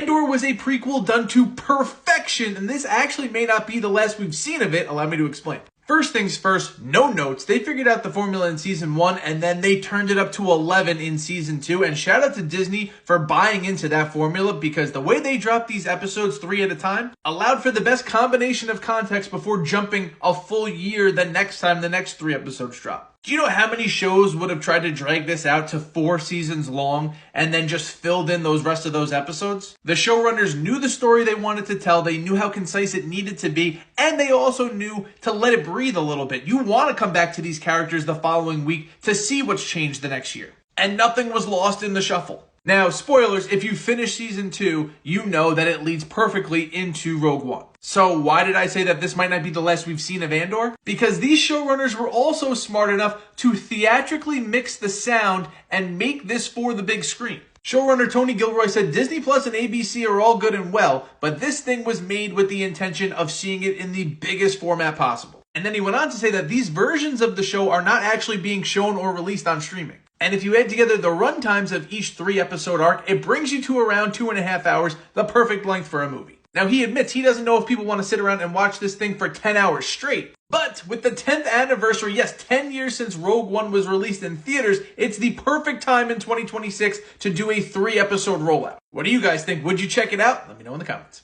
Andor was a prequel done to perfection, and this actually may not be the last we've seen of it. Allow me to explain. First things first, no notes. They figured out the formula in season 1 and then they turned it up to 11 in season 2. And shout out to Disney for buying into that formula, because the way they dropped these episodes 3 at a time allowed for the best combination of context before jumping a full year the next time the next 3 episodes drop. Do you know how many shows would have tried to drag this out to 4 seasons long and then just filled in those rest of those episodes? The showrunners knew the story they wanted to tell, they knew how concise it needed to be, and they also knew to let it breathe a little bit. You want to come back to these characters the following week to see what's changed the next year. And nothing was lost in the shuffle. Now, spoilers, if you finish season 2, you know that it leads perfectly into Rogue One. So why did I say that this might not be the last we've seen of Andor? Because these showrunners were also smart enough to theatrically mix the sound and make this for the big screen. Showrunner Tony Gilroy said Disney Plus and ABC are all good and well, but this thing was made with the intention of seeing it in the biggest format possible. And then he went on to say that these versions of the show are not actually being shown or released on streaming. And if you add together the runtimes of each 3-episode arc, it brings you to around 2.5 hours, the perfect length for a movie. Now, he admits he doesn't know if people want to sit around and watch this thing for 10 hours straight. But with the 10th anniversary, yes, 10 years since Rogue One was released in theaters, it's the perfect time in 2026 to do a 3-episode rollout. What do you guys think? Would you check it out? Let me know in the comments.